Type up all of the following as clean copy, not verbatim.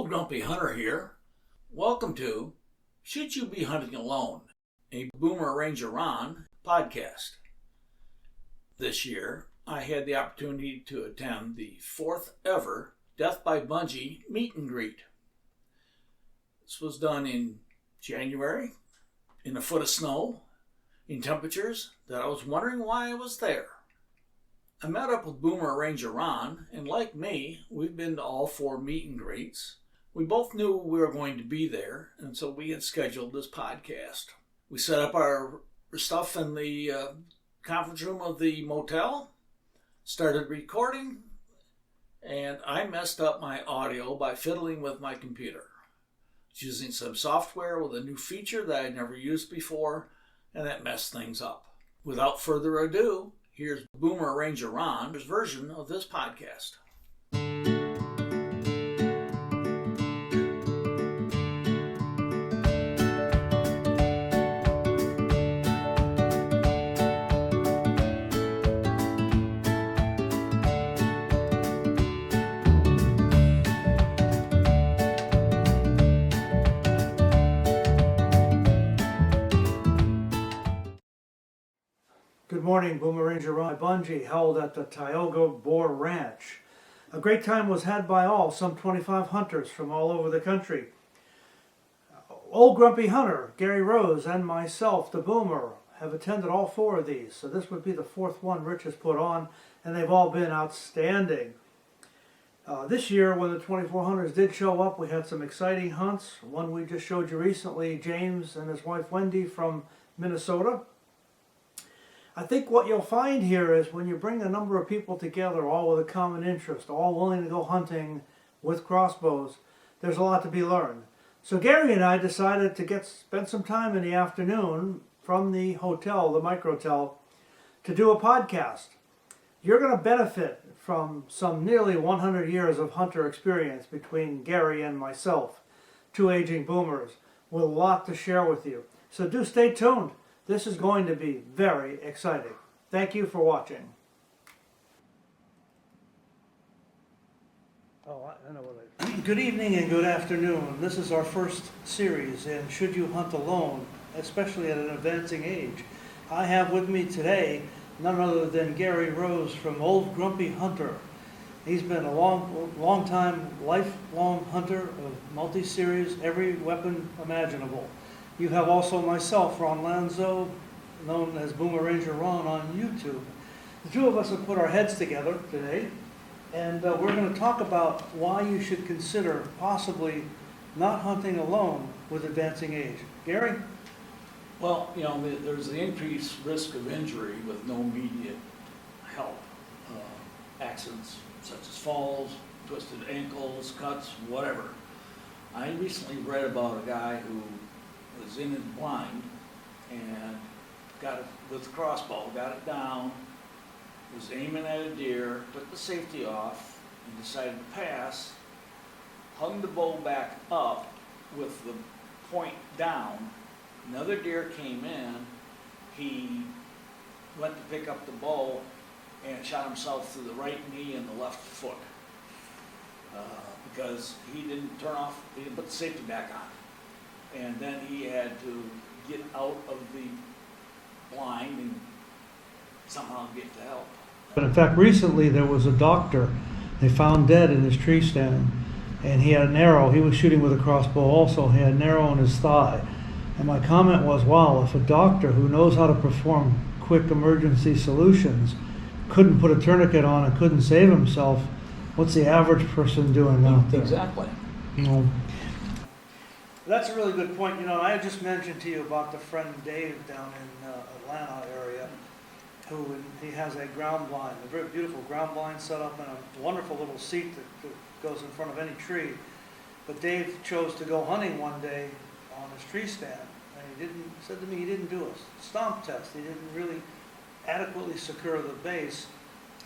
Old Grumpy Hunter here. Welcome to Should You Be Hunting Alone? A Boomer Ranger Ron podcast. This year, I had the opportunity to attend the 4th ever Death by Bungee meet and greet. This was done in January, in a foot of snow, in temperatures that I was wondering why I was there. I met up with Boomer Ranger Ron, and like me, we've been to all 4 meet and greets. We both knew we were going to be there, and so we had scheduled this podcast. We set up our stuff in the conference room of the motel, started recording, and I messed up my audio by fiddling with my computer. Using some software with a new feature that I'd never used before, and that messed things up. Without further ado, here's Boomer Ranger Ron's version of this podcast. Good morning, Boomer Ranger Ron Bungee held at the Tioga Boar Ranch. A great time was had by all, some 25 hunters from all over the country. Old Grumpy Hunter, Gary Rose, and myself, the Boomer, have attended all 4 of these, so this would be the 4th one Rich has put on, and they've all been outstanding. This year, when the 24 hunters did show up, we had some exciting hunts. One we just showed you recently, James and his wife Wendy from Minnesota. I think what you'll find here is when you bring a number of people together, all with a common interest, all willing to go hunting with crossbows, there's a lot to be learned. So Gary and I decided to spend some time in the afternoon from the hotel, the Microtel, to do a podcast. You're going to benefit from some nearly 100 years of hunter experience between Gary and myself, 2 aging boomers, with a lot to share with you. So do stay tuned. This is going to be very exciting. Thank you for watching. Good evening and good afternoon. This is our first series in Should You Hunt Alone, especially at an advancing age. I have with me today none other than Gary Rose from Old Grumpy Hunter. He's been a long time, lifelong hunter of multi-series, every weapon imaginable. You have also myself, Ron Lanzo, known as Boomer Ranger Ron on YouTube. The 2 of us have put our heads together today, and we're going to talk about why you should consider possibly not hunting alone with advancing age. Gary? Well, there's the increased risk of injury with no immediate help. Accidents such as falls, twisted ankles, cuts, whatever. I recently read about a guy who was in his blind and got it with a crossbow, got it down, was aiming at a deer, took the safety off, and decided to pass, hung the bow back up with the point down. Another deer came in, he went to pick up the bow and shot himself through the right knee and the left foot because he didn't put the safety back on. And then he had to get out of the blind and somehow get to help. But in fact, recently there was a doctor they found dead in his tree stand, and he had an arrow. He was shooting with a crossbow also. He had an arrow in his thigh. And my comment was, wow, if a doctor who knows how to perform quick emergency solutions couldn't put a tourniquet on and couldn't save himself, what's the average person doing out there? Exactly. That's a really good point. I just mentioned to you about the friend Dave down in Atlanta area, he has a ground blind, a very beautiful ground blind set up in a wonderful little seat that goes in front of any tree. But Dave chose to go hunting one day on his tree stand, and he said to me he didn't do a stomp test. He didn't really adequately secure the base.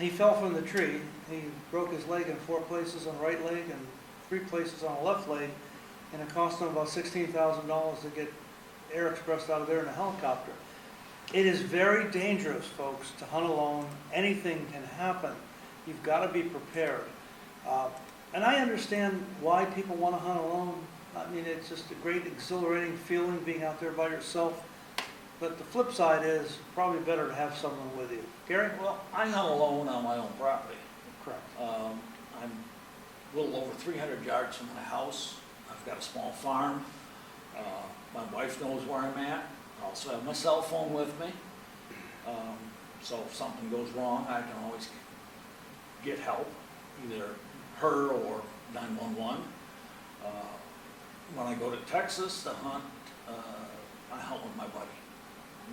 He fell from the tree. He broke his leg in 4 places on the right leg and 3 places on the left leg. And it cost them about $16,000 to get Air Express out of there in a helicopter. It is very dangerous, folks, to hunt alone. Anything can happen. You've got to be prepared. And I understand why people want to hunt alone. I mean, it's just a great exhilarating feeling being out there by yourself. But the flip side is probably better to have someone with you. Gary? Well, I hunt alone on my own property. Correct. I'm a little over 300 yards from my house. I've got a small farm. My wife knows where I'm at. I also have my cell phone with me. So if something goes wrong, I can always get help, either her or 911. When I go to Texas to hunt, I hunt with my buddy.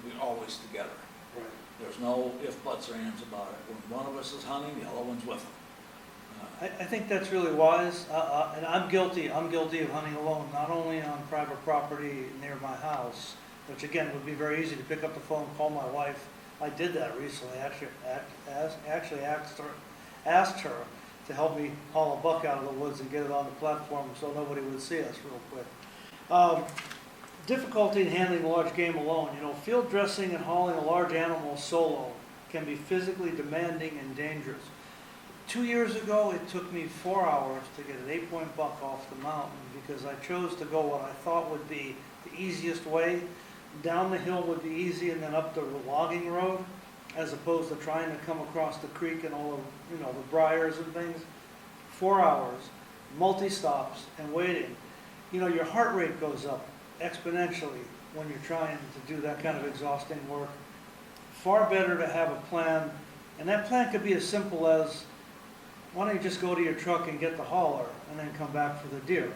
We're always together. Right. There's no ifs, buts, or ands about it. When one of us is hunting, the other one's with him. I think that's really wise, and I'm guilty of hunting alone, not only on private property near my house, which again would be very easy to pick up the phone, call my wife. I did that recently, actually asked her to help me haul a buck out of the woods and get it on the platform so nobody would see us real quick. Difficulty in handling large game alone. You know, field dressing and hauling a large animal solo can be physically demanding and dangerous. 2 years ago, it took me 4 hours to get an 8-point buck off the mountain because I chose to go what I thought would be the easiest way. Down the hill would be easy and then up the logging road, as opposed to trying to come across the creek and all of, you know, the briars and things. 4 hours, multi-stops and waiting. You know, your heart rate goes up exponentially when you're trying to do that kind of exhausting work. Far better to have a plan, and that plan could be as simple as, why don't you just go to your truck and get the hauler and then come back for the deer?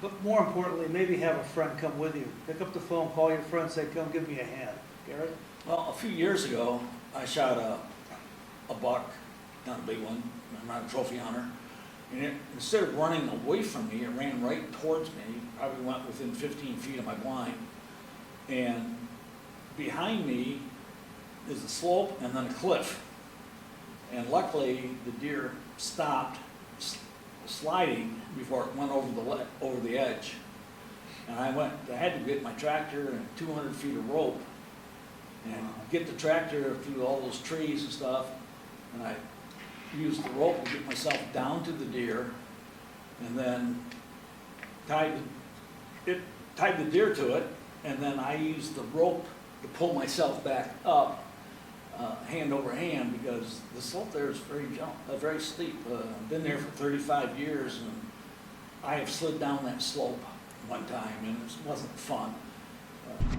But more importantly, maybe have a friend come with you. Pick up the phone, call your friend, say, come give me a hand. Gary? Well, a few years ago, I shot a buck, not a big one, I'm not a trophy hunter, and instead of running away from me, it ran right towards me, probably went within 15 feet of my blind, and behind me is a slope and then a cliff. And luckily, the deer stopped sliding before it went over the edge. And I had to get my tractor and 200 feet of rope and get the tractor through all those trees and stuff. And I used the rope to get myself down to the deer, and then tied the deer to it. And then I used the rope to pull myself back up, hand over hand, because the slope there is very steep. I've been there for 35 years, and I have slid down that slope one time, and it wasn't fun.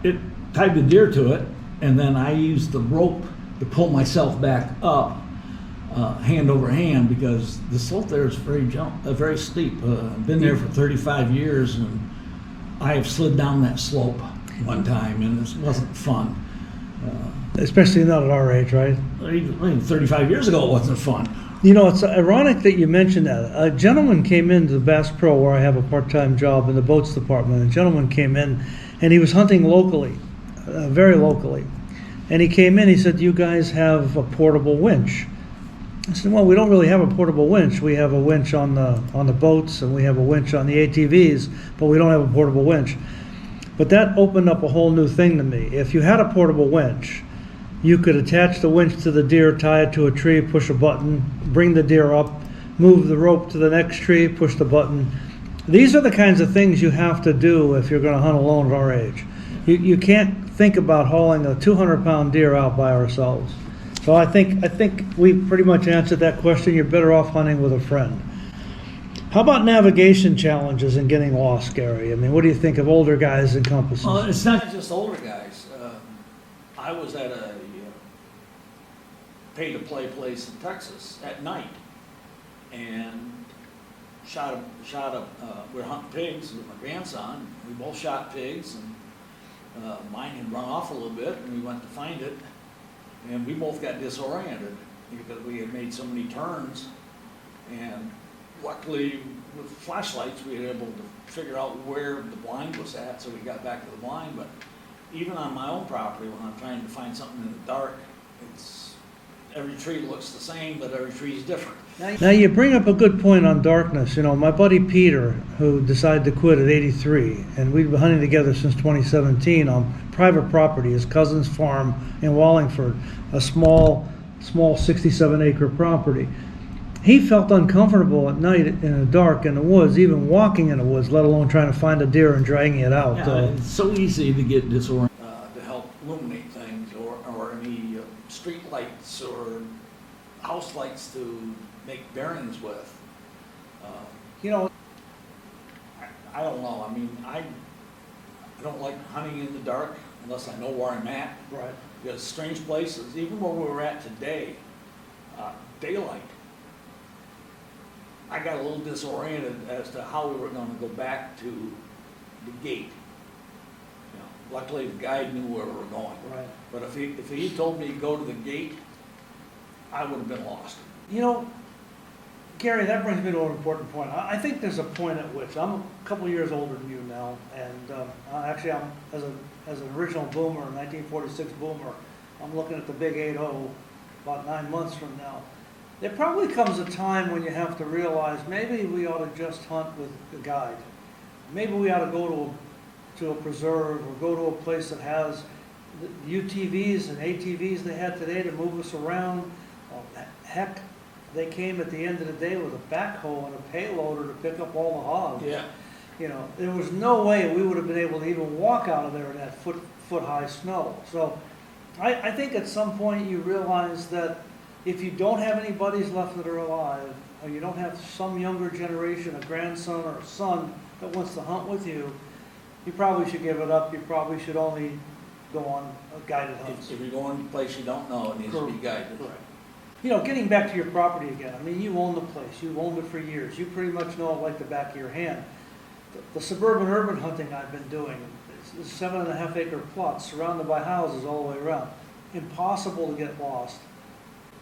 It tied the deer to it, and then I used the rope to pull myself back up, hand over hand, because the slope there is very steep. I've been there for 35 years, and I have slid down that slope one time, and it wasn't fun. Especially not at our age, right? Even 35 years ago, it wasn't fun. You know, it's ironic that you mentioned that. A gentleman came into the Bass Pro, where I have a part-time job in the boats department. A gentleman came in, and he was hunting locally, very locally. And he came in, he said, "You guys have a portable winch?" I said, "Well, we don't really have a portable winch. We have a winch on the boats, and we have a winch on the ATVs, but we don't have a portable winch." But that opened up a whole new thing to me. If you had a portable winch, you could attach the winch to the deer, tie it to a tree, push a button, bring the deer up, move the rope to the next tree, push the button. These are the kinds of things you have to do if you're going to hunt alone at our age. You can't think about hauling a 200-pound deer out by ourselves. So I think we pretty much answered that question. You're better off hunting with a friend. How about navigation challenges and getting lost, Gary? I mean, what do you think of older guys and compasses? Well, it's not just older guys. I was at a pay-to-play place in Texas at night, and we were hunting pigs with my grandson. We both shot pigs, and mine had run off a little bit, and we went to find it, and we both got disoriented because we had made so many turns, and luckily with flashlights we were able to figure out where the blind was at, so we got back to the blind. But even on my own property, when I'm trying to find something in the dark, every tree looks the same, but every tree is different. Now you bring up a good point on darkness. You know, my buddy Peter, who decided to quit at 83, and we've been hunting together since 2017 on private property, his cousin's farm in Wallingford, a small 67-acre property. he felt uncomfortable at night in the dark in the woods, even walking in the woods, let alone trying to find a deer and dragging it out. Yeah, it's so easy to get disoriented. To help illuminate things, or any street lights or house lights to make bearings with. You know, I don't know. I mean, I don't like hunting in the dark unless I know where I'm at. right. Because strange places, even where we were at today, daylight, I got a little disoriented as to how we were going to go back to the gate. You know, luckily, the guide knew where we were going. Right. But if he told me to go to the gate, I would have been lost. You know, Gary, that brings me to an important point. I think there's a point at which, I'm a couple years older than you now, and actually I'm, as an original boomer, 1946 boomer, I'm looking at the big 8-0 about 9 months from now. There probably comes a time when you have to realize maybe we ought to just hunt with a guide. Maybe we ought to go to a preserve or go to a place that has the UTVs and ATVs they had today to move us around. Heck, they came at the end of the day with a backhoe and a payloader to pick up all the hogs. Yeah. You know, there was no way we would have been able to even walk out of there in that foot-high snow. So I think at some point you realize that if you don't have any buddies left that are alive, or you don't have some younger generation, a grandson or a son that wants to hunt with you, you probably should give it up. You probably should only go on guided hunts. If you're going to a place you don't know, it needs to be guided. Correct. You know, getting back to your property again, I mean, you own the place. You've owned it for years. You pretty much know it like the back of your hand. The suburban urban hunting I've been doing, it's 7.5 acre plots surrounded by houses all the way around. Impossible to get lost.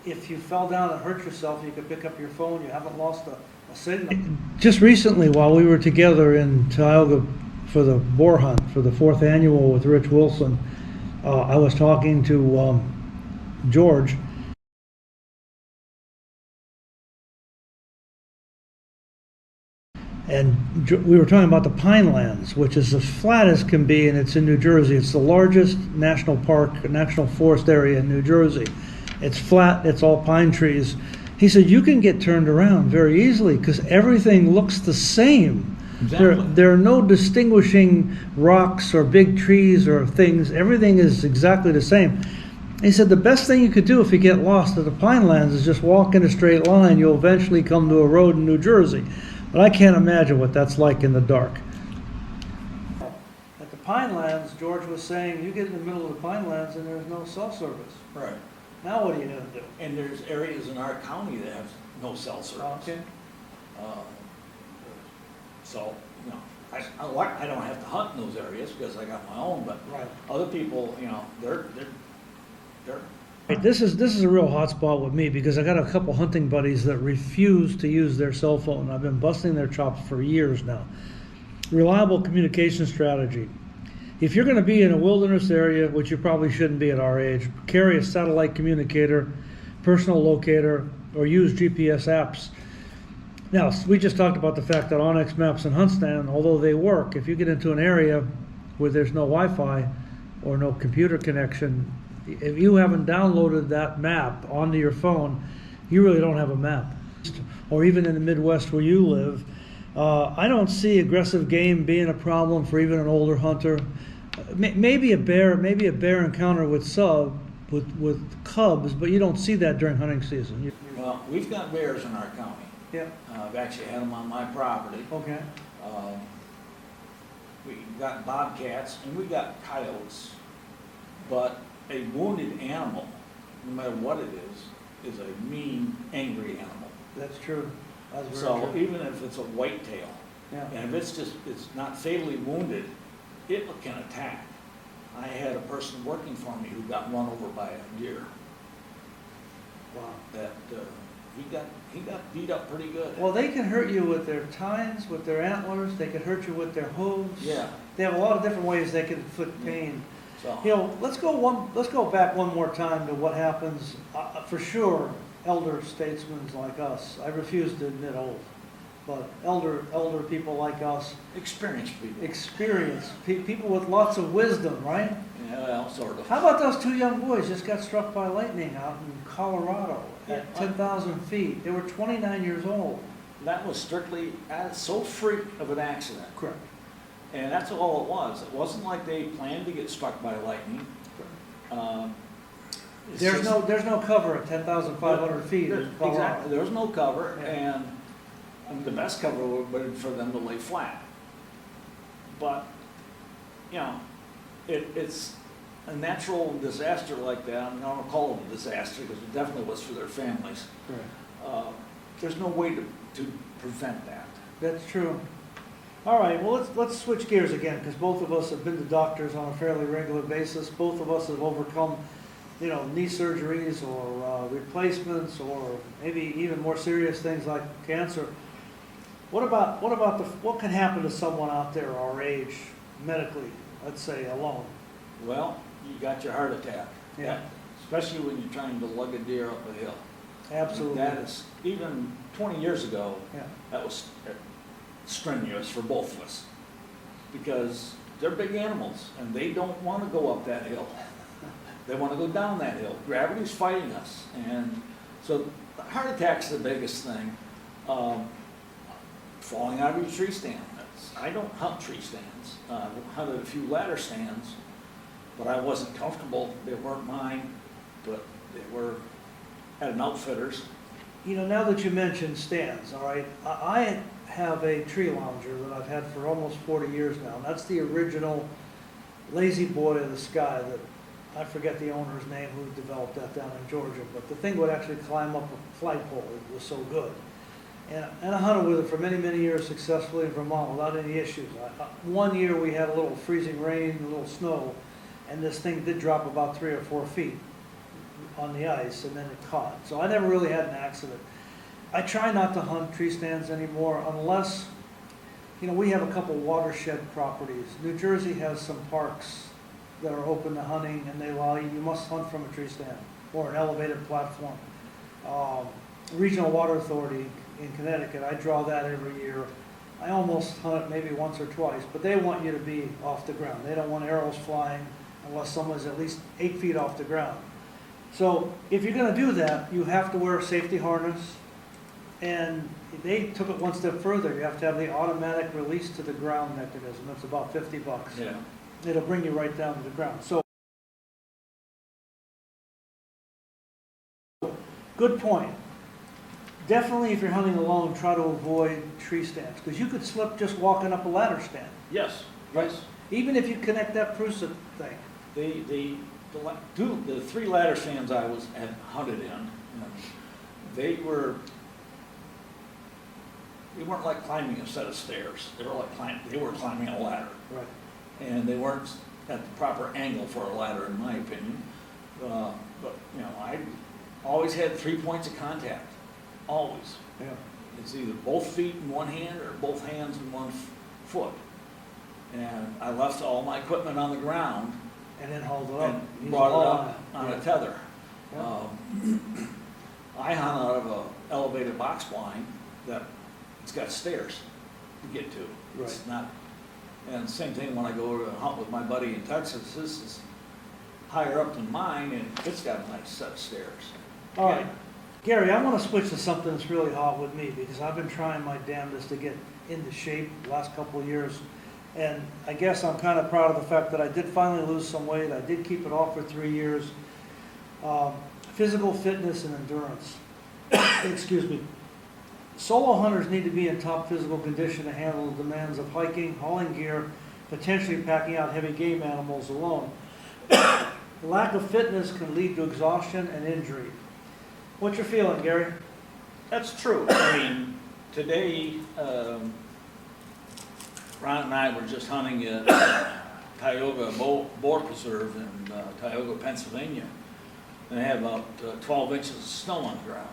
If you fell down and hurt yourself, you could pick up your phone. You haven't lost a signal. Just recently, while we were together in Tioga for the boar hunt, for the 4th annual with Rich Wilson, I was talking to George. And we were talking about the Pinelands, which is as flat as can be, and it's in New Jersey. It's the largest national park, national forest area in New Jersey. It's flat, it's all pine trees. He said, you can get turned around very easily because everything looks the same. Exactly. There are no distinguishing rocks or big trees or things. Everything is exactly the same. He said the best thing you could do if you get lost at the Pinelands is just walk in a straight line. You'll eventually come to a road in New Jersey. But I can't imagine what that's like in the dark. At the Pinelands, George was saying, you get in the middle of the Pinelands and there's no cell service. Right. Now what are you going to do? And there's areas in our county that have no cell service. Okay. So, you know, I don't have to hunt in those areas because I got my own, but Right. other people, you know, they're This is a real hot spot with me because I got a couple hunting buddies that refuse to use their cell phone. I've been busting their chops for years now. Reliable communication strategy. If you're going to be in a wilderness area, which you probably shouldn't be at our age, carry a satellite communicator, personal locator, or use GPS apps. Now, we just talked about the fact that Onyx Maps and HuntStand, although they work, if you get into an area where there's no Wi-Fi or no computer connection, if you haven't downloaded that map onto your phone, you really don't have a map. Or even in the Midwest where you live, I don't see aggressive game being a problem for even an older hunter. Maybe a bear encounter with cubs, but you don't see that during hunting season. well, we've got bears in our county. Yeah. I've actually had them on my property. Okay. We got bobcats and we got coyotes, but a wounded animal, no matter what it is a mean, angry animal. That's true. That's very So true. even if it's a whitetail, Yeah. and if it's not fatally wounded, it can attack. I had a person working for me who got run over by a deer. Wow. That he got beat up pretty good. Well, they can hurt you with their tines, with their antlers. They can hurt you with their hooves. Yeah. They have a lot of different ways they can inflict pain. So You know, let's go back one more time to what happens. For sure, elder statesmen like us. I refuse to admit old. but elder people like us, Experienced people. people with lots of wisdom, right? Yeah, well, sort of. How about those two young boys just got struck by lightning out in Colorado at Yeah. 10,000 feet? They were 29 years old. That was strictly so freak of an accident. Correct. And that's all it was. It wasn't like they planned to get struck by lightning. It's There's just- no cover at 10,500 feet in Colorado. Exactly, there was no cover, Yeah. and the best cover would have been for them to lay flat. But, you know, it's a natural disaster like that. I don't call it a disaster because it definitely was for their families. Correct. There's no way to prevent that. That's true. All right, well, let's switch gears again, because both of us have been to doctors on a fairly regular basis. Both of us have overcome, knee surgeries or replacements, or maybe even more serious things like cancer. What can happen to someone out there our age, medically, let's say, alone? Well, you got your heart attack. Yeah. Especially when you're trying to lug a deer up a hill. Absolutely. That is, even 20 years ago, Yeah. that was strenuous for both of us. Because they're big animals and they don't want to go up that hill. They want to go down that hill. Gravity's fighting us. And so the heart attack's the biggest thing. Falling out of your tree stand. I don't hunt tree stands. I've hunted a few ladder stands, but I wasn't comfortable. They weren't mine, but they were at an outfitter's. Now that you mentioned stands, all right, I have a tree lounger that I've had for almost 40 years now. And that's the original Lazy Boy of the Sky that, I forget the owner's name who developed that down in Georgia, but the thing would actually climb up a flagpole. It was so good. And I hunted with it for many, many years successfully in Vermont without any issues. One year we had a little freezing rain, a little snow, and this thing did drop about 3 or 4 feet on the ice, and then it caught. So I never really had an accident. I try not to hunt tree stands anymore unless, we have a couple watershed properties. New Jersey has some parks that are open to hunting, and they allow you must hunt from a tree stand or an elevated platform. Regional Water Authority in Connecticut, I draw that every year. I almost hunt it maybe once or twice, but they want you to be off the ground. They don't want arrows flying unless someone's at least 8 feet off the ground. So if you're going to do that, you have to wear a safety harness, and they took it one step further. You have to have the automatic release to the ground mechanism. It's about $50. Yeah. It'll bring you right down to the ground. So, good point. Definitely, if you're hunting alone, try to avoid tree stands, because you could slip just walking up a ladder stand. Yes. Right. Yes. Even if you connect that Prusa thing. The 3 ladder stands I had hunted in, they weren't like climbing a set of stairs. They were climbing a ladder. Right. And they weren't at the proper angle for a ladder, in my opinion. But I always had 3 points of contact, always. Yeah. It's either both feet in one hand or both hands in one foot. And I left all my equipment on the ground And then hauled it up. and Use brought a it haul up on Yeah. a tether. Yeah. I hunt out of a elevated box blind that it's got stairs to get to. It's Right. not, and same thing when I go to hunt with my buddy in Texas. This is higher up than mine, and it's got a nice set of stairs. All right. Gary, I want to switch to something that's really hot with me, because I've been trying my damnedest to get into shape the last couple of years. And I guess I'm kind of proud of the fact that I did finally lose some weight. I did keep it off for 3 years. Physical fitness and endurance. Excuse me. Solo hunters need to be in top physical condition to handle the demands of hiking, hauling gear, potentially packing out heavy game animals alone. Lack of fitness can lead to exhaustion and injury. What's your feeling, Gary? That's true. I mean, today, Ron and I were just hunting at Tioga Boar Preserve in Tioga, Pennsylvania. And they had about 12 inches of snow on the ground.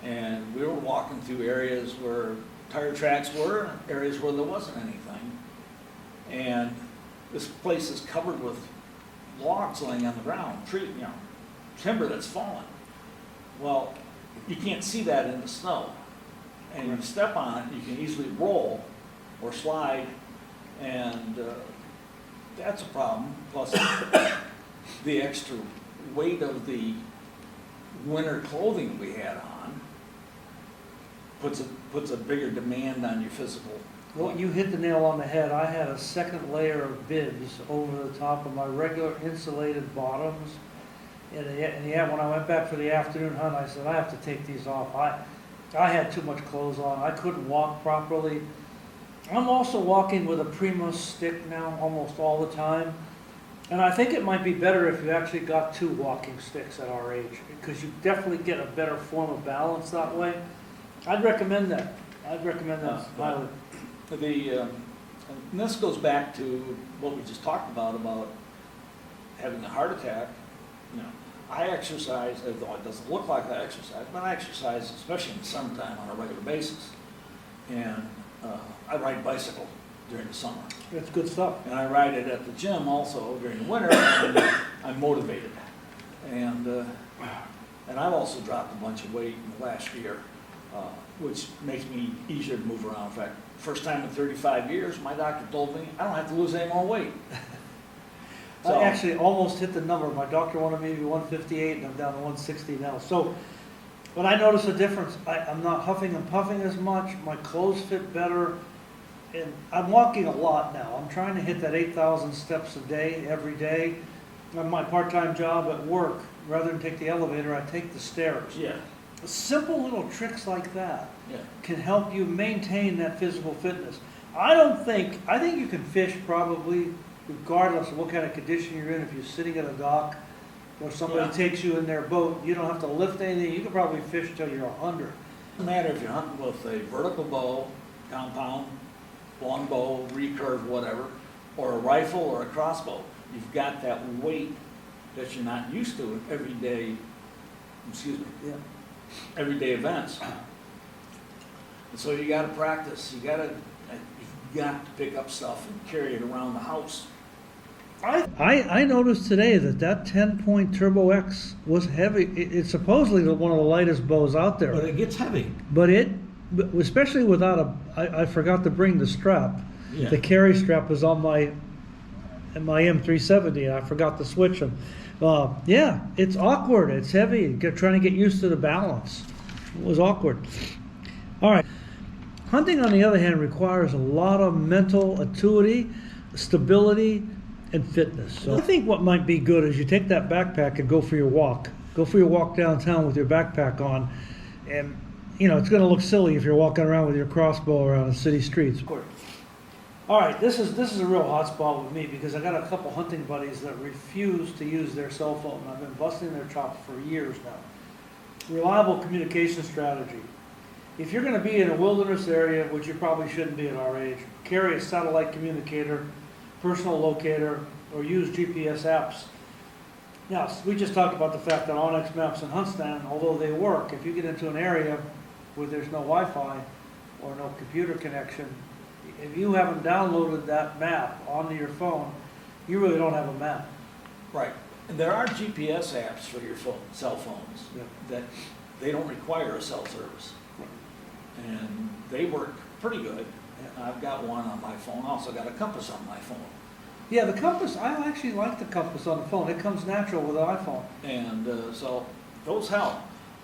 And we were walking through areas where tire tracks were, areas where there wasn't anything. And this place is covered with logs laying on the ground, timber that's fallen. Well, you can't see that in the snow. And you step on it, you can easily roll or slide, and that's a problem. Plus, the extra weight of the winter clothing we had on puts a bigger demand on your physical. Well, you hit the nail on the head. I had a second layer of bibs over the top of my regular insulated bottoms. And yeah, when I went back for the afternoon hunt, I said, I have to take these off. I had too much clothes on. I couldn't walk properly. I'm also walking with a Primo stick now almost all the time. And I think it might be better if you actually got 2 walking sticks at our age, because you definitely get a better form of balance that way. I'd recommend that. Highly. And this goes back to what we just talked about having a heart attack. I exercise, although it doesn't look like I exercise, but I exercise, especially in the summertime, on a regular basis. And I ride bicycle during the summer. That's good stuff. And I ride it at the gym also during the winter, and I'm motivated. And I've also dropped a bunch of weight in the last year, which makes me easier to move around. In fact, first time in 35 years, my doctor told me I don't have to lose any more weight. So, I actually almost hit the number. My doctor wanted me to be 158, and I'm down to 160 now. So, but I notice a difference. I'm not huffing and puffing as much. My clothes fit better, and I'm walking a lot now. I'm trying to hit that 8,000 steps a day, every day. On my part-time job at work, rather than take the elevator, I take the stairs. yeah, Simple little tricks like that yeah. can help you maintain that physical fitness. I think you can fish probably regardless of what kind of condition you're in. If you're sitting at a dock or somebody Yeah. takes you in their boat, you don't have to lift anything. You can probably fish till you're 100. Doesn't matter if you're hunting with a vertical bow, compound, long bow, recurve, whatever, or a rifle or a crossbow. You've got that weight that you're not used to in everyday events. And so you got to practice. You've got to pick up stuff and carry it around the house. I noticed today that 10-point Turbo X was heavy. It's supposedly one of the lightest bows out there. But it gets heavy. But especially without I forgot to bring the strap. Yeah. The carry strap was on my M370, and I forgot to switch them. Yeah, it's awkward. It's heavy. Trying to get used to the balance. It was awkward. All right. Hunting, on the other hand, requires a lot of mental acuity, stability, and fitness. So I think what might be good is you take that backpack and go for your walk. Go for your walk downtown with your backpack on, and it's going to look silly if you're walking around with your crossbow around the city streets. All right, this is a real hot spot with me because I got a couple hunting buddies that refuse to use their cell phone. I've been busting their chops for years now. Reliable communication strategy. If you're going to be in a wilderness area, which you probably shouldn't be at our age, carry a satellite communicator, personal locator, or use GPS apps. Now, we just talked about the fact that Onyx Maps and HuntStand, although they work, if you get into an area where there's no Wi-Fi or no computer connection, if you haven't downloaded that map onto your phone, you really don't have a map. Right. And there are GPS apps for your cell phones that they don't require a cell service. And they work pretty good. I've got one on my phone. I also got a compass on my phone. Yeah, the compass, I actually like the compass on the phone. It comes natural with the iPhone. And so those help.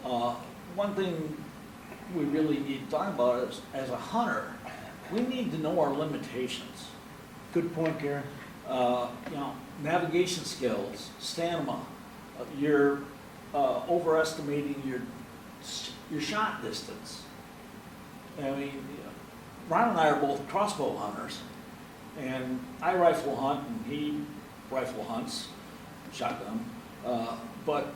One thing we really need to talk about is, as a hunter, we need to know our limitations. Good point, Gary. Navigation skills, stamina. You're overestimating your shot distance. I mean, Ron and I are both crossbow hunters, and I rifle hunt, and he rifle hunts, shotgun, but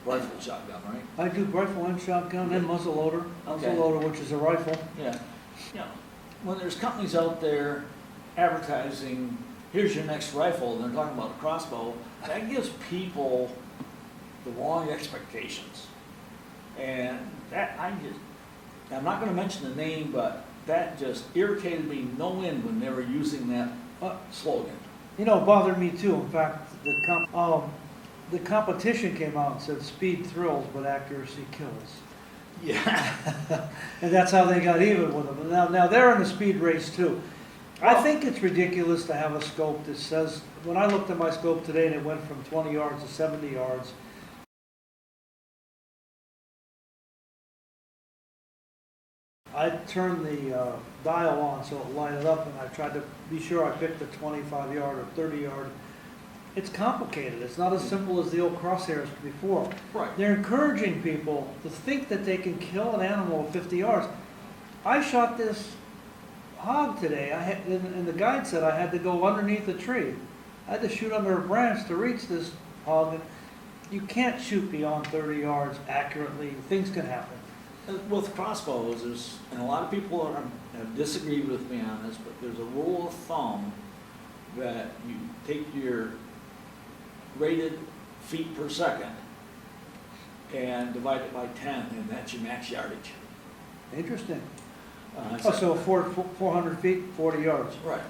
rifle and shotgun, right? I do rifle and shotgun and muzzleloader. Okay. Muzzleloader, which is a rifle. Yeah. When there's companies out there advertising, here's your next rifle, and they're talking about a crossbow, that gives people the wrong expectations. And I'm not going to mention the name, but that just irritated me no end when they were using that slogan. It bothered me too. In fact, The competition came out and said speed thrills, but accuracy kills. Yeah. And that's how they got even with them. And now they're in a speed race too. I think it's ridiculous to have a scope that says, when I looked at my scope today and it went from 20 yards to 70 yards, I turned the dial on so it lighted up, and I tried to be sure I picked a 25 yard or 30 yard. It's complicated. It's not as simple as the old crosshairs before. Right. They're encouraging people to think that they can kill an animal at 50 yards. I shot this hog today, and the guide said I had to go underneath a tree. I had to shoot under a branch to reach this hog. And you can't shoot beyond 30 yards accurately. Things can happen. With crossbows, and a lot of people have disagreed with me on this, but there's a rule of thumb that you take your rated feet per second and divide it by 10, and that's your max yardage. Interesting. So- So 400 feet, 40 yards. Right.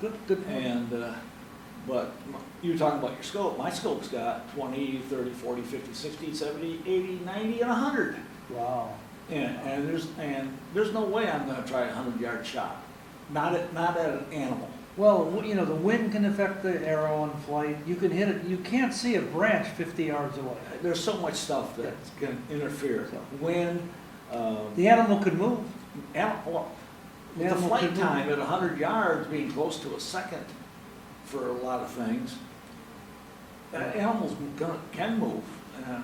Good point. And, but you were talking about your scope. My scope's got 20, 30, 40, 50, 60, 70, 80, 90, and 100. Wow. And there's no way I'm gonna try a 100-yard shot. Not at an animal. Well, the wind can affect the arrow in flight. You can hit it. You can't see a branch 50 yards away. There's so much stuff that can interfere. Wind, The animal could move. well, The with the animal could flight move. time at 100 yards being close to a second for a lot of things, animals can move. And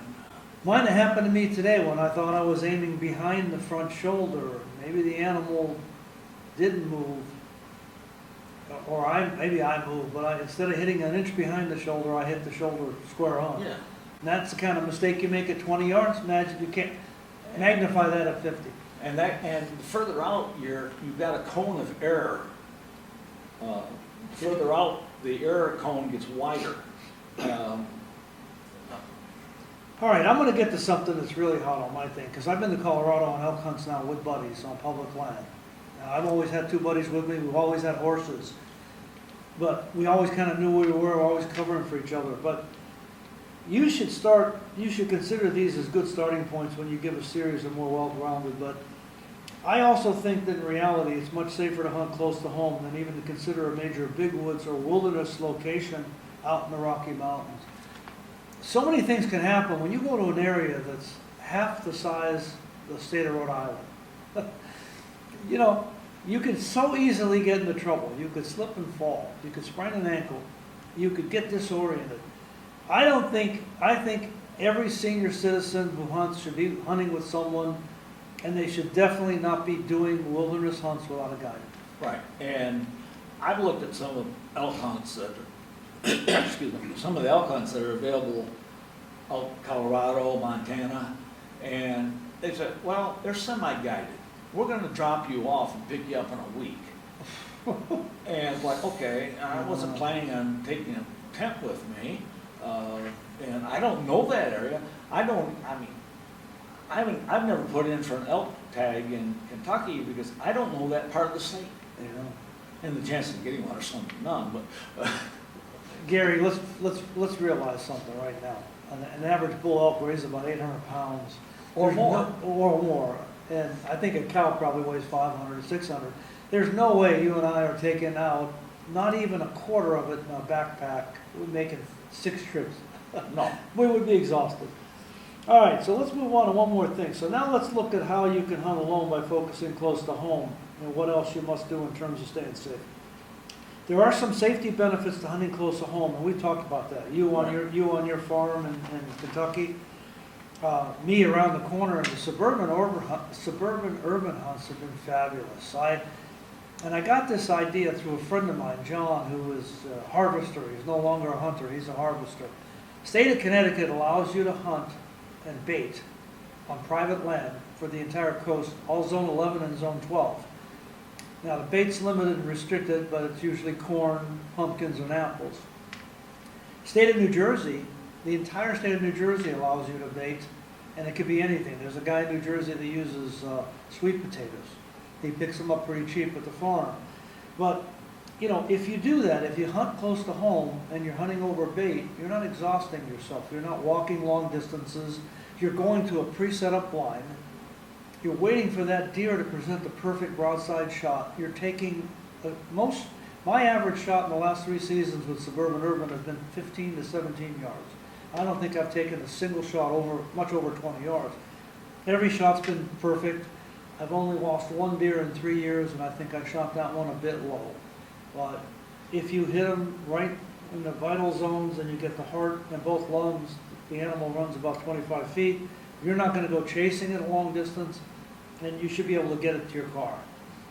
Mine happened to me today when I thought I was aiming behind the front shoulder. Maybe the animal didn't move, or maybe I moved, but instead of hitting an inch behind the shoulder, I hit the shoulder square on. yeah, And that's the kind of mistake you make at 20 yards. Imagine you can't magnify that at 50. and further out, you've got a cone of error. Further out, the error cone gets wider. All right, I'm going to get to something that's really hot on my thing, because I've been to Colorado on elk hunts now with buddies on public land. Now, I've always had two buddies with me. We've always had horses, but we always kind of knew where we were, always covering for each other. But you should consider these as good starting points when you give a series of more well-rounded. But I also think that in reality, it's much safer to hunt close to home than even to consider a major big woods or wilderness location out in the Rocky Mountains. So many things can happen when you go to an area that's half the size of the state of Rhode Island. You can so easily get into trouble. You could slip and fall. You could sprain an ankle. You could get disoriented. I think every senior citizen who hunts should be hunting with someone, and they should definitely not be doing wilderness hunts without a guide. Right, and I've looked at some of the elk hunts that are, excuse me, some of the elk hunts that are available out in Colorado, Montana, and they said, well, they're semi-guided. We're gonna drop you off and pick you up in a week. And it's like, okay, I wasn't planning on taking a tent with me, and I don't know that area. I've never put in for an elk tag in Kentucky because I don't know that part of the state. And the chances of getting one are slim to none, but. Gary, let's realize something right now. An average bull elk weighs about 800 pounds. Or more. Or more. And I think a cow probably weighs 500 or 600. There's no way you and I are taking out not even a quarter of it in a backpack. We're making 6 trips. No. We would be exhausted. All right, so let's move on to one more thing. So now let's look at how you can hunt alone by focusing close to home and what else you must do in terms of staying safe. There are some safety benefits to hunting close to home, and we talked about that. You on your farm in Kentucky, me around the corner, and the suburban urban hunts have been fabulous. I got this idea through a friend of mine, John, who is a harvester. He's no longer a hunter; he's a harvester. State of Connecticut allows you to hunt and bait on private land for the entire coast, all Zone 11 and Zone 12. Now, the bait's limited and restricted, but it's usually corn, pumpkins, and apples. State of New Jersey, the entire state of New Jersey allows you to bait, and it could be anything. There's a guy in New Jersey that uses sweet potatoes. He picks them up pretty cheap at the farm. But you know, if you do that, if you hunt close to home and you're hunting over bait, you're not exhausting yourself. You're not walking long distances. You're going to a pre-set up blind. You're waiting for that deer to present the perfect broadside shot. You're taking my average shot in the last 3 seasons with Suburban Urban has been 15 to 17 yards. I don't think I've taken a single shot much over 20 yards. Every shot's been perfect. I've only lost 1 deer in 3 years, and I think I shot that one a bit low. But if you hit them right in the vital zones and you get the heart and both lungs, the animal runs about 25 feet. You're not going to go chasing it a long distance, and you should be able to get it to your car.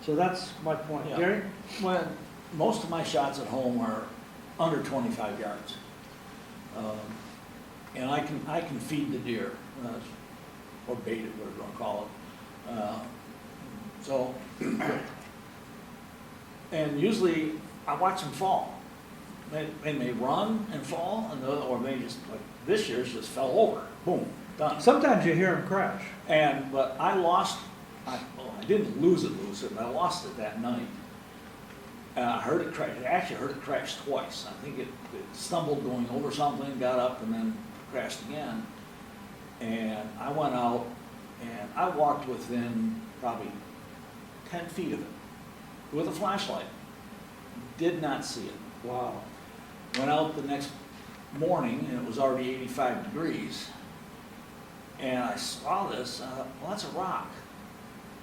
So that's my point. Yeah. Gary? Well, most of my shots at home are under 25 yards. And I can feed the deer, or bait it, whatever you want to call it. And usually I watch them fall. They may run and fall, or they just, like this year's just fell over, boom, done. Sometimes you hear them crash. But I didn't lose it, but I lost it that night. I heard it crash. I actually heard it crash twice. I think it stumbled going over something, got up, and then crashed again. And I went out and I walked within probably 10 feet of it with a flashlight. Did not see it. Wow. Went out the next morning and it was already 85 degrees. And I saw this, well, that's a rock.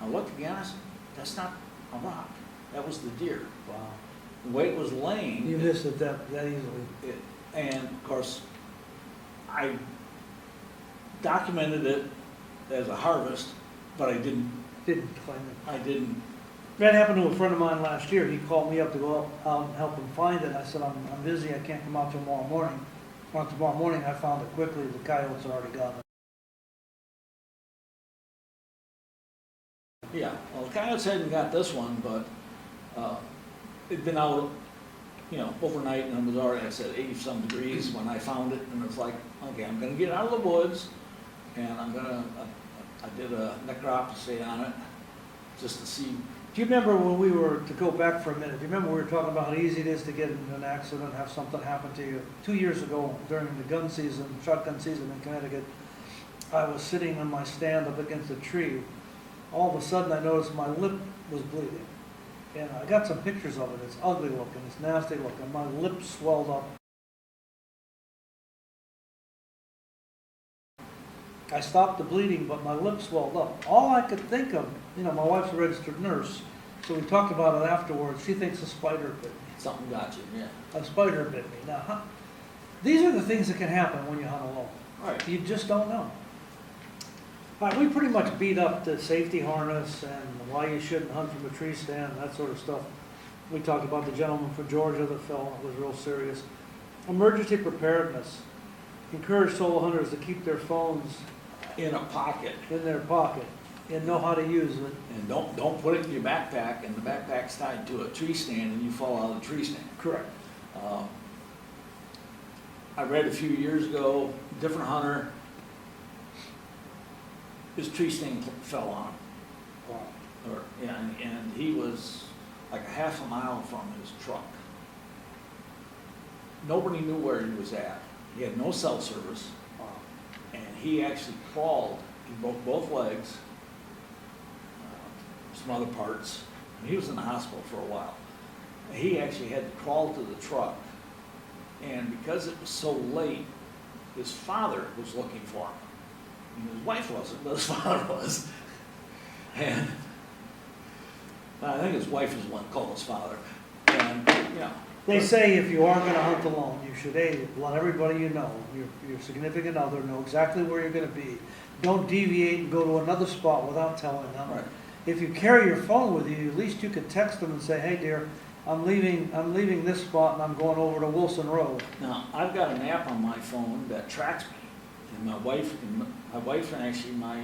I looked again, I said, that's not a rock. That was the deer. Wow. The way it was laying. You missed it that easily. And of course, I documented it as a harvest, but I didn't. Didn't claim it. I didn't. That happened to a friend of mine last year. He called me up to go out and help him find it. I said, I'm busy, I can't come out tomorrow morning. Well, tomorrow morning I found it quickly, the coyotes had already gotten it. Yeah, well, the coyotes hadn't got this one, but it'd been out, overnight, and it was already, I said, 80-some degrees when I found it, and it's like, okay, I'm gonna get out of the woods, and I did a necropsy on it, just to see. Do you remember when we were, to go back for a minute, do you remember we were talking about how easy it is to get in an accident, have something happen to you? 2 years ago, during the gun season, shotgun season in Connecticut, I was sitting on my stand up against a tree. All of a sudden I noticed my lip was bleeding. And I got some pictures of it. It's ugly looking, it's nasty looking. My lip swelled up. I stopped the bleeding, but my lip swelled up. All I could think of, my wife's a registered nurse, so we talked about it afterwards. She thinks a spider bit me. Something got you, yeah. A spider bit me. Now, these are the things that can happen when you hunt alone. Right. You just don't know. All right, we pretty much beat up the safety harness and why you shouldn't hunt from a tree stand, that sort of stuff. We talked about the gentleman from Georgia that fell, it was real serious. Emergency preparedness. Encourage solo hunters to keep their phones In a pocket. in their pocket and know how to use it. And don't put it in your backpack, and the backpack's tied to a tree stand, and you fall out of the tree stand. Correct. I read a few years ago, different hunter, his tree stand fell on him. Wow. And he was like a half a mile from his truck. Nobody knew where he was at. He had no cell service, Wow. and he actually crawled. He broke both legs, some other parts. And he was in the hospital for a while. He actually had to crawl to the truck, and because it was so late, his father was looking for him. And his wife wasn't, but his father was. And I think his wife is the one that called his father. And, They say if you are going to hunt alone, you should let everybody you know, your significant other, know exactly where you're going to be. Don't deviate and go to another spot without telling them. Right. If you carry your phone with you, at least you could text them and say, "Hey, dear, I'm leaving this spot and I'm going over to Wilson Road." Now, I've got an app on my phone that tracks me. And my wife and actually my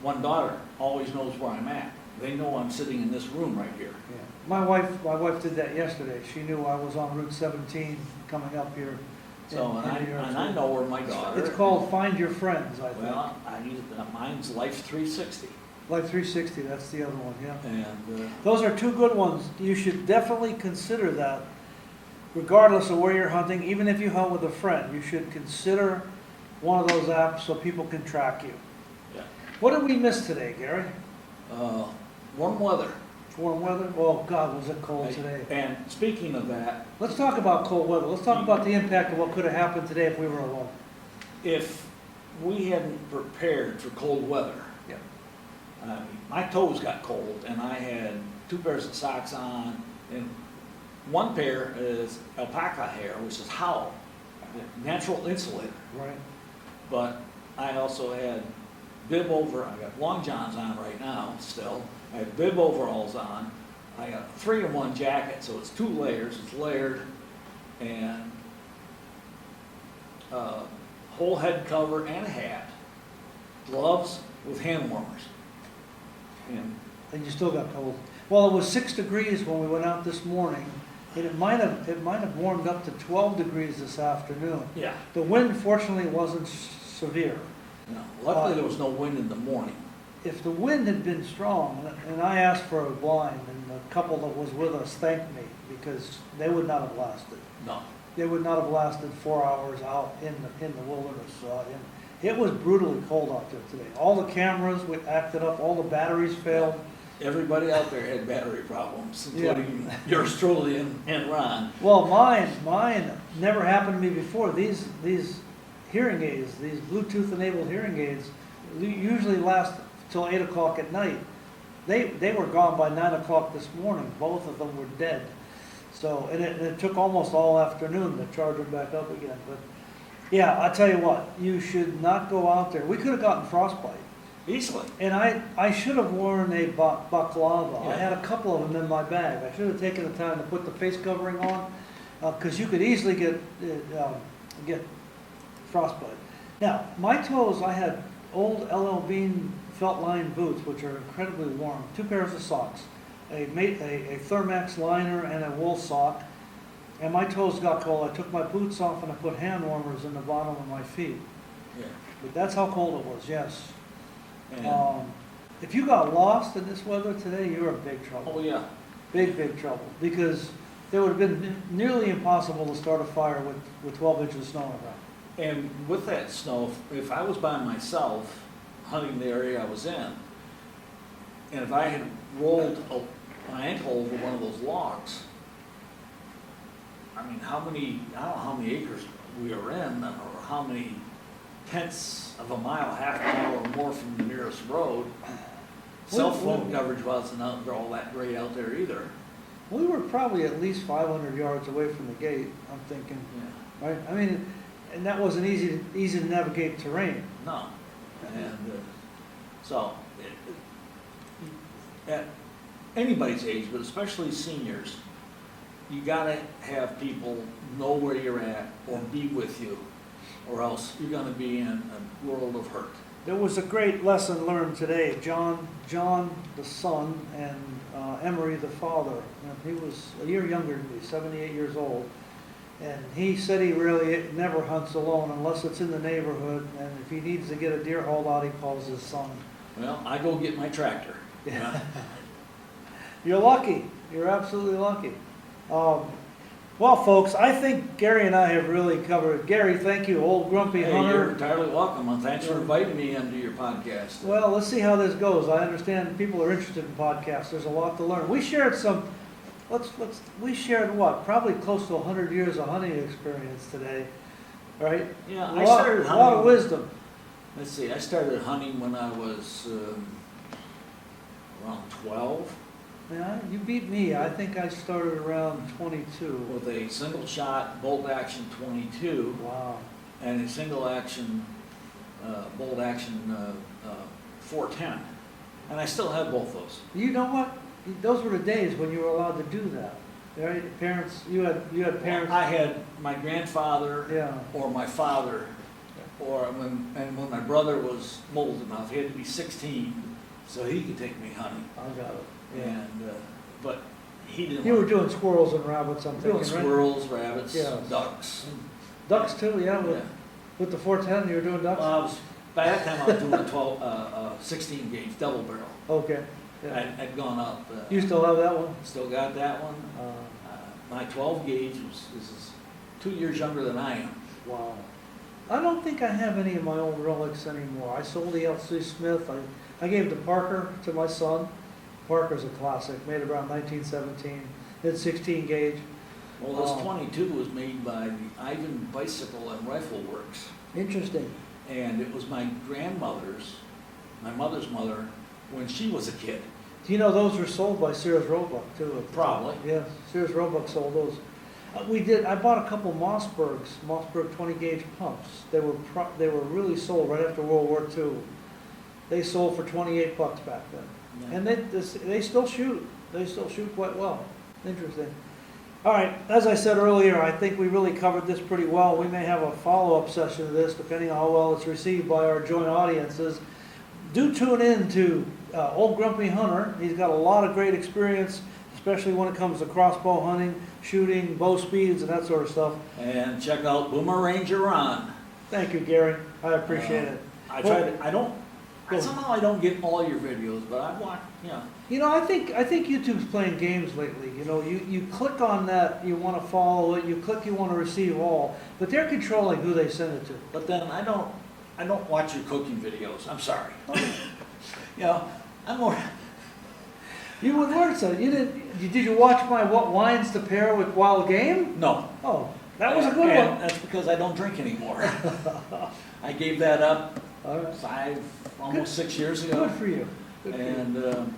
one daughter always knows where I'm at. They know I'm sitting in this room right here. Yeah. My wife did that yesterday. She knew I was on Route 17 coming up here. So, and I know where my daughter. It's called Find Your Friends, I think. Well, I use mine's Life 360. Life 360, that's the other one, yeah. And, Those are two good ones. You should definitely consider that, regardless of where you're hunting, even if you hunt with a friend, you should consider one of those apps so people can track you. yeah. What did we miss today, Gary? Warm weather. Warm weather? Oh, God, was it cold today. And speaking of that, Let's talk about cold weather. Let's talk about the impact of what could have happened today if we were alone. if we hadn't prepared for cold weather, Yeah. my toes got cold and I had 2 pairs of socks on, and one pair is alpaca hair, which is howl, natural insulator. Right. But I also had bib over, I got long johns on right now still. I have bib overalls on. I got a 3-in-1 jacket, so it's 2 layers, it's layered, and whole head cover and a hat, gloves with hand warmers. And you still got cold. Well, it was 6 degrees when we went out this morning, and it might have warmed up to 12 degrees this afternoon. Yeah. The wind fortunately wasn't severe. No, luckily there was no wind in the morning. If the wind had been strong, and I asked for a blind, and the couple that was with us thanked me, because they would not have lasted. No. They would not have lasted 4 hours out in the wilderness. And it was brutally cold out there today. All the cameras acted up, all the batteries failed. Everybody out there had battery problems, Yeah. including yours truly and Ron. Well, mine never happened to me before. These hearing aids, these Bluetooth-enabled hearing aids, usually last till 8 o'clock at night. They were gone by 9 o'clock this morning. Both of them were dead. So, and it took almost all afternoon to charge them back up again. But yeah, I tell you what, you should not go out there. We could have gotten frostbite. Easily. And I should have worn a baklava. Yeah. I had a couple of them in my bag. I should have taken the time to put the face covering on, because you could easily get frostbite. Now, my toes, I had old LL Bean felt lined boots, which are incredibly warm. 2 pairs of socks, a Thermax liner and a wool sock. And my toes got cold. I took my boots off and I put hand warmers in the bottom of my feet. Yeah. But that's how cold it was, yes. And, If you got lost in this weather today, you're in big trouble. oh yeah. Big trouble. Because it would have been nearly impossible to start a fire with 12 inches of snow on the ground. And with that snow, if I was by myself hunting the area I was in, and if I had rolled my ankle over one of those logs, I mean, I don't know how many acres we were in, or how many tenths of a mile, half a mile or more from the nearest road. Cell phone coverage wasn't all that great out there either. We were probably at least 500 yards away from the gate, I'm thinking, Yeah. right? I mean, and that wasn't easy to navigate terrain. No. And so, at anybody's age, but especially seniors, you gotta have people know where you're at or be with you, or else you're gonna be in a world of hurt. There was a great lesson learned today. John the son, and Emery the father. And he was a year younger than me, 78 years old. And he said he really never hunts alone unless it's in the neighborhood. And if he needs to get a deer hauled out, he calls his son. Well, I go get my tractor. Yeah. You're lucky. You're absolutely lucky. Well, folks, I think Gary and I have really covered. Gary, thank you, old grumpy Hey, hunter. you're entirely welcome, and thanks for inviting me into your podcast. Well, let's see how this goes. I understand people are interested in podcasts. There's a lot to learn. We shared we shared what? Probably close to 100 years of hunting experience today, right? Yeah, A I lot, started a lot of hunting, wisdom. let's see, I started hunting when I was around 12 Yeah, you beat me. I think I started around 22. with a single shot bolt action 22 Wow. and a single action bolt action 410. And I still have both those. You know what? Those were the days when you were allowed to do that. Right? Parents, you had parents. I had my grandfather Yeah. or my father, or when my brother was old enough, he had to be 16 so he could take me hunting. I got it. Yeah. And but he didn't. You were want doing squirrels and rabbits, I'm doing thinking, right? squirrels, rabbits, Yeah. ducks. Ducks too, yeah. Yeah. With the 410, you were doing ducks. Well, By that time, I was doing a 16 gauge double barrel. Okay. Yeah. I'd gone up. You still have that one? Still got that one. My 12 gauge is 2 years younger than I am. Wow. I don't think I have any of my old relics anymore. I sold the L.C. Smith. I gave the Parker to my son. Parker's a classic, made around 1917. It's 16 gauge. Well, this 22 was made by the Ivan Bicycle and Rifle Works. Interesting. And it was my grandmother's, my mother's mother, when she was a kid. Do you know those were sold by Sears Roebuck too? Probably. Yes, Sears Roebuck sold those. I bought a couple Mossberg 20 gauge pumps. They were really sold right after World War II. They sold for $28 back then. Yeah. And they still shoot. They still shoot quite well. Interesting. All right, as I said earlier, I think we really covered this pretty well. We may have a follow-up session of this, depending on how well it's received by our joint audiences. Do tune in to Old Grumpy Hunter. He's got a lot of great experience, especially when it comes to crossbow hunting, shooting, bow speeds, and that sort of stuff. And check out Boomer Ranger Ron. Thank you, Gary. I appreciate it. Somehow I don't get all your videos, but I watch, yeah. You know, I think YouTube's playing games lately. You know, you click on that, you want to follow it. You click, you want to receive all, but they're controlling who they send it to. But then I don't watch your cooking videos. I'm sorry. You know, I'm more. You would learn something. Did you watch my What Wines to Pair with Wild Game? No. Oh, that was a good And one. that's because I don't drink anymore. I gave that up All right. almost 6 years ago. Good for you. Good for you. And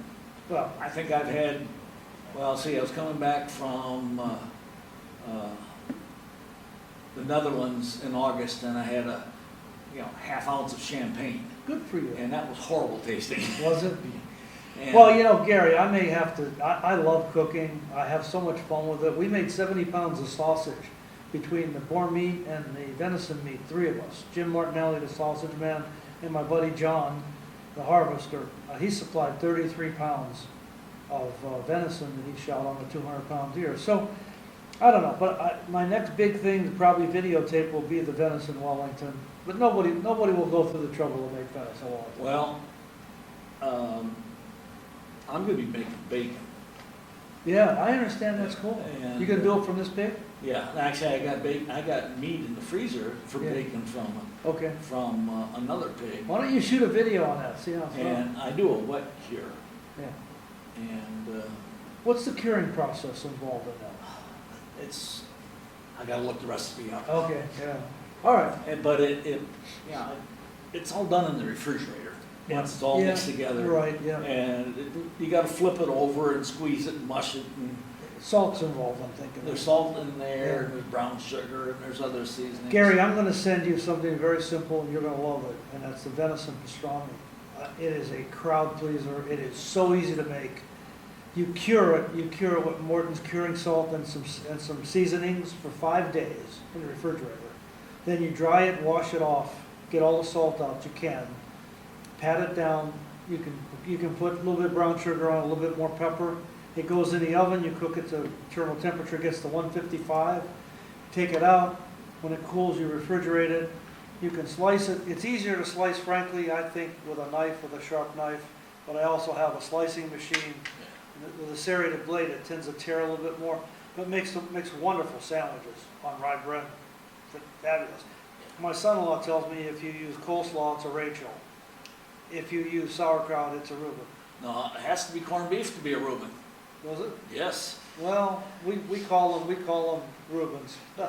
Well, I think I've had, well, see, I was coming back from the Netherlands in August, and I had a half ounce of champagne, good for you. and that was horrible tasting. Was it? And Well, you know, Gary, I may have to, I love cooking. I have so much fun with it. We made 70 pounds of sausage between the boar meat and the venison meat, three of us. Jim Martinelli, the sausage man, and my buddy John, the harvester. He supplied 33 pounds of venison that he shot on the 200-pound deer. So, I don't know, but my next big thing to probably videotape will be the venison Wellington. But nobody will go through the trouble to make venison Wellington. well, I'm going to be making bacon. Yeah, I understand. That's cool. And, You gonna do it from this pig? Yeah, actually, I got meat in the freezer for Yeah. bacon Okay. from another pig, Why don't you shoot a video on that? See how it's done. and I do a wet cure. Yeah. And What's the curing process involved in that? I got to look the recipe up. Okay. Yeah. All right. But it's all done in the refrigerator. Yeah. Once it's all Yeah, mixed together. Right. Yeah. And you got to flip it over and squeeze it and mush it. And Salt's involved. I'm thinking. there's salt in there, Yeah. and there's brown sugar, and there's other seasonings. Gary, I'm going to send you something very simple, and you're going to love it, and that's the venison pastrami. It is a crowd pleaser. It is so easy to make. You cure it. You cure it with Morton's curing salt and some seasonings for 5 days in the refrigerator. Then you dry it, wash it off, get all the salt out you can, pat it down. You can put a little bit of brown sugar on, a little bit more pepper. It goes in the oven. You cook it to internal temperature, gets to 155. Take it out. When it cools, you refrigerate it. You can slice it. It's easier to slice, frankly, I think, with a knife, with a sharp knife. But I also have a slicing machine with a serrated blade. It tends to tear a little bit more, but makes wonderful sandwiches on rye bread. Fabulous. My son-in-law tells me if you use coleslaw, it's a Rachel. If you use sauerkraut, it's a Reuben. No, it has to be corned beef to be a Reuben. Does it? Yes. Well, we call them Reubens. All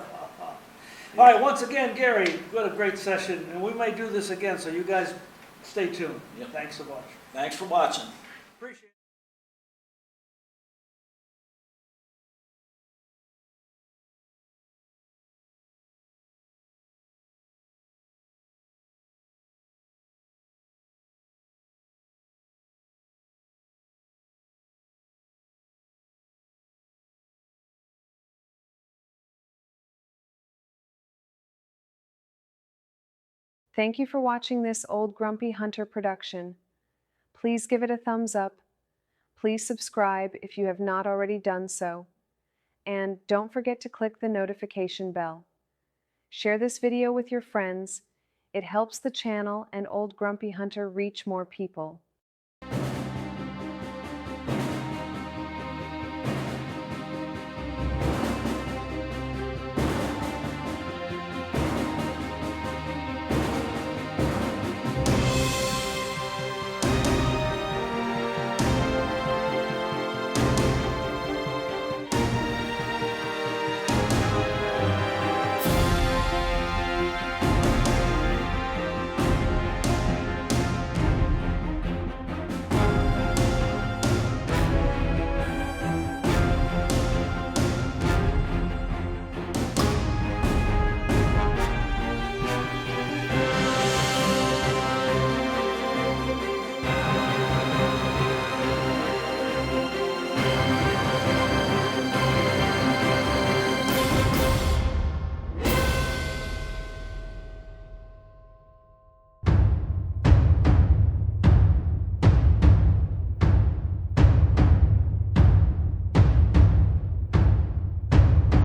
right, once again, Gary, what a great session, and we may do this again, so you guys stay tuned. Yep. Thanks so much. Thanks for watching. Appreciate it. Thank you for watching this Old Grumpy Hunter production. Please give it a thumbs up. Please subscribe if you have not already done so. And don't forget to click the notification bell. Share this video with your friends. It helps the channel and Old Grumpy Hunter reach more people.